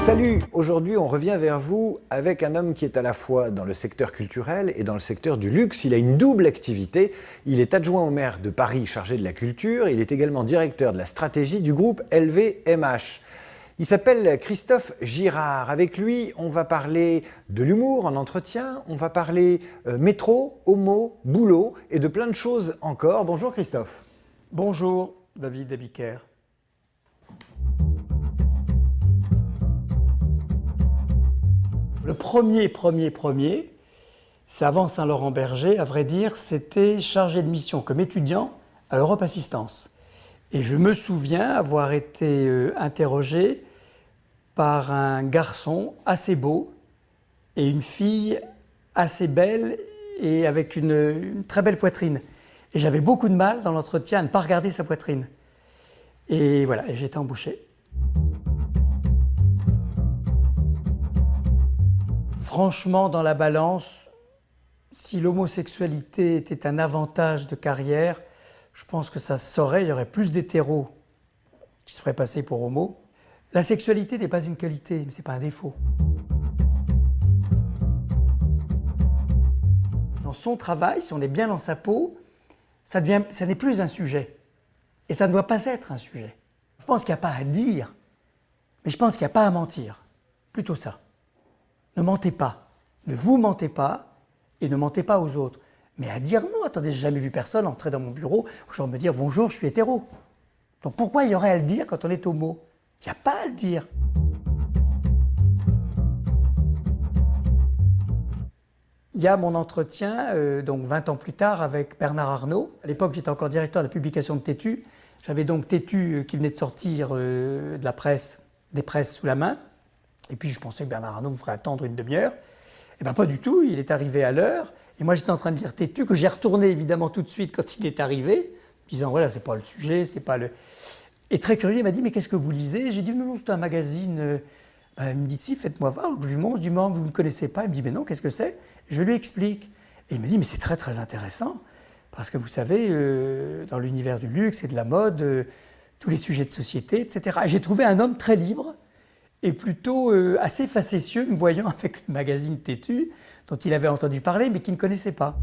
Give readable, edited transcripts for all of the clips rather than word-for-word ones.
Salut! Aujourd'hui, on revient vers vous avec un homme qui est à la fois dans le secteur culturel et dans le secteur du luxe. Il a une double activité. Il est adjoint au maire de Paris chargé de la culture. Il est également directeur de la stratégie du groupe LVMH. Il s'appelle Christophe Girard. Avec lui, on va parler de l'humour en entretien, on va parler métro, homo, boulot et de plein de choses encore. Bonjour Christophe. Bonjour David Abiker. Le premier, c'est avant Saint-Laurent-Berger, à vrai dire, c'était chargé de mission comme étudiant à Europe Assistance. Et je me souviens avoir été interrogé par un garçon assez beau et une fille assez belle et avec une très belle poitrine. Et j'avais beaucoup de mal dans l'entretien à ne pas regarder sa poitrine. Et voilà, et j'étais embauché. Franchement, dans la balance, si l'homosexualité était un avantage de carrière, je pense que ça se saurait, il y aurait plus d'hétéros qui se feraient passer pour homo. La sexualité n'est pas une qualité, mais ce n'est pas un défaut. Dans son travail, si on est bien dans sa peau, ça n'est plus un sujet. Et ça ne doit pas être un sujet. Je pense qu'il n'y a pas à dire, mais je pense qu'il n'y a pas à mentir. Plutôt ça. Ne mentez pas. Ne vous mentez pas et ne mentez pas aux autres. Mais à dire non, attendez, j'ai jamais vu personne entrer dans mon bureau où je vais me dire bonjour, je suis hétéro. Donc pourquoi il y aurait à le dire quand on est homo? Il n'y a pas à le dire. Il y a mon entretien, donc 20 ans plus tard, avec Bernard Arnault. À l'époque, j'étais encore directeur de la publication de Tétu. J'avais donc Tétu qui venait de sortir de la presse, des presses sous la main. Et puis je pensais que Bernard Arnault me ferait attendre une demi-heure. Et bien pas du tout, il est arrivé à l'heure. Et moi j'étais en train de lire Tétu, que j'ai retourné évidemment tout de suite quand il est arrivé, disant voilà, c'est pas le sujet, c'est pas le... Et très curieux, il m'a dit mais qu'est-ce que vous lisez? J'ai dit non, c'est un magazine. Il me dit si, faites-moi voir. Donc je lui montre, je lui dis mais vous ne connaissez pas? Il me dit mais non, qu'est-ce que c'est? Je lui explique. Et il me dit mais c'est très très intéressant. Parce que vous savez, dans l'univers du luxe et de la mode, tous les sujets de société, etc. Et j'ai trouvé un homme très libre, et plutôt assez facétieux, me voyant avec le magazine Tétu, dont il avait entendu parler, mais qu'il ne connaissait pas.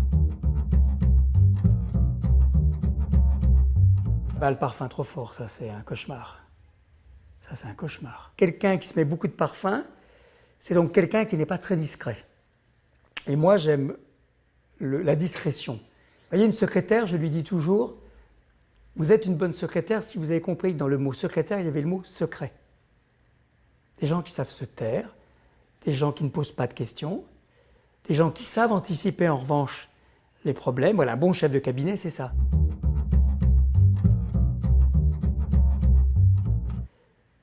Le parfum trop fort, ça c'est un cauchemar. Ça c'est un cauchemar. Quelqu'un qui se met beaucoup de parfum, c'est donc quelqu'un qui n'est pas très discret. Et moi j'aime la discrétion. Vous voyez, une secrétaire, je lui dis toujours, vous êtes une bonne secrétaire si vous avez compris que dans le mot secrétaire, il y avait le mot secret. Des gens qui savent se taire, des gens qui ne posent pas de questions, des gens qui savent anticiper en revanche les problèmes. Voilà, un bon chef de cabinet, c'est ça.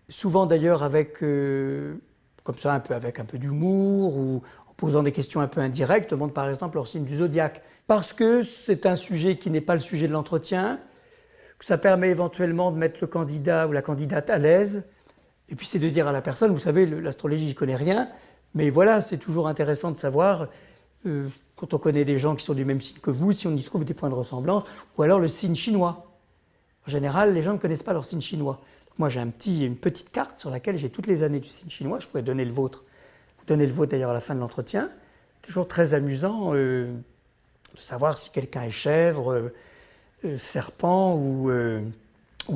Souvent d'ailleurs avec, comme ça, avec un peu d'humour ou en posant des questions un peu indirectes. Je demande par exemple leur signe du zodiaque. Parce que c'est un sujet qui n'est pas le sujet de l'entretien, que ça permet éventuellement de mettre le candidat ou la candidate à l'aise. Et puis c'est de dire à la personne, vous savez, l'astrologie, j'y connais rien, mais voilà, c'est toujours intéressant de savoir, quand on connaît des gens qui sont du même signe que vous, si on y trouve des points de ressemblance, ou alors le signe chinois. En général, les gens ne connaissent pas leur signe chinois. Donc moi, j'ai une petite carte sur laquelle j'ai toutes les années du signe chinois, je pourrais donner le vôtre. Vous donnez le vôtre d'ailleurs à la fin de l'entretien. C'est toujours très amusant de savoir si quelqu'un est chèvre, serpent ou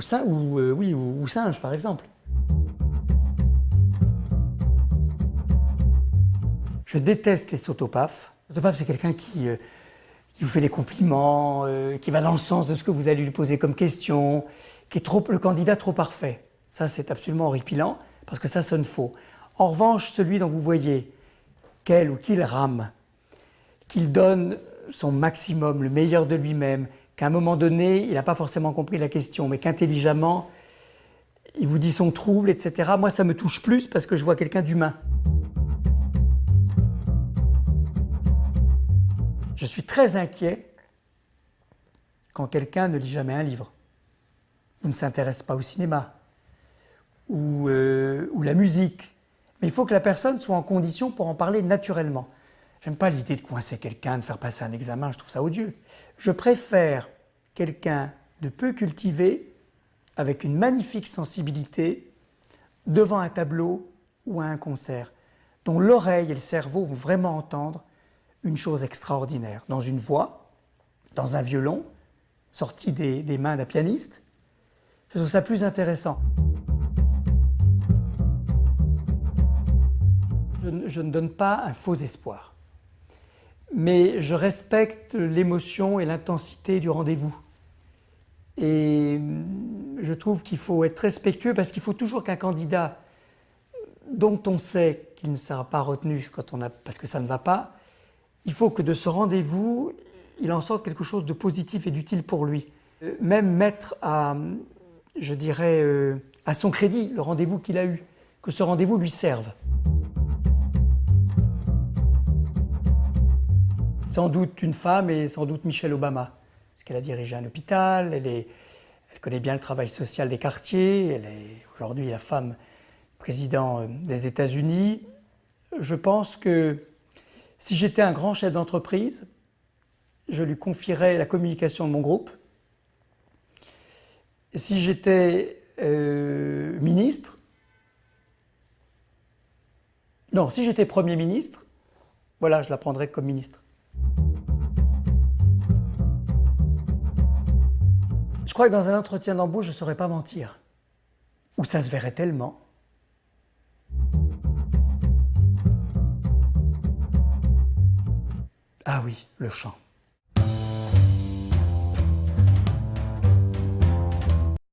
singe, par exemple. Je déteste les sotopaphes. Sotopaphe, c'est quelqu'un qui vous fait des compliments, qui va dans le sens de ce que vous allez lui poser comme question, qui est le candidat trop parfait. Ça, c'est absolument horripilant, parce que ça sonne faux. En revanche, celui dont vous voyez qu'elle ou qu'il rame, qu'il donne son maximum, le meilleur de lui-même, qu'à un moment donné, il n'a pas forcément compris la question, mais qu'intelligemment, il vous dit son trouble, etc. Moi, ça me touche plus parce que je vois quelqu'un d'humain. Je suis très inquiet quand quelqu'un ne lit jamais un livre, ou ne s'intéresse pas au cinéma, ou la musique. Mais il faut que la personne soit en condition pour en parler naturellement. J'aime pas l'idée de coincer quelqu'un, de faire passer un examen, je trouve ça odieux. Je préfère quelqu'un de peu cultivé, avec une magnifique sensibilité, devant un tableau ou à un concert, dont l'oreille et le cerveau vont vraiment entendre une chose extraordinaire, dans une voix, dans un violon, sorti des mains d'un pianiste. Je trouve ça plus intéressant. Je ne donne pas un faux espoir, mais je respecte l'émotion et l'intensité du rendez-vous. Et je trouve qu'il faut être respectueux parce qu'il faut toujours qu'un candidat dont on sait qu'il ne sera pas retenu parce que ça ne va pas, il faut que de ce rendez-vous, il en sorte quelque chose de positif et d'utile pour lui. Même mettre à, je dirais, à son crédit le rendez-vous qu'il a eu, que ce rendez-vous lui serve. Sans doute une femme et sans doute Michelle Obama, parce qu'elle a dirigé un hôpital, elle connaît bien le travail social des quartiers, elle est aujourd'hui la femme président des États-Unis. Je pense que si j'étais un grand chef d'entreprise, je lui confierais la communication de mon groupe. Si j'étais ministre, non, si j'étais Premier ministre, voilà, je la prendrais comme ministre. Je crois que dans un entretien d'embauche, je ne saurais pas mentir. Ou ça se verrait tellement. Ah oui, le chant.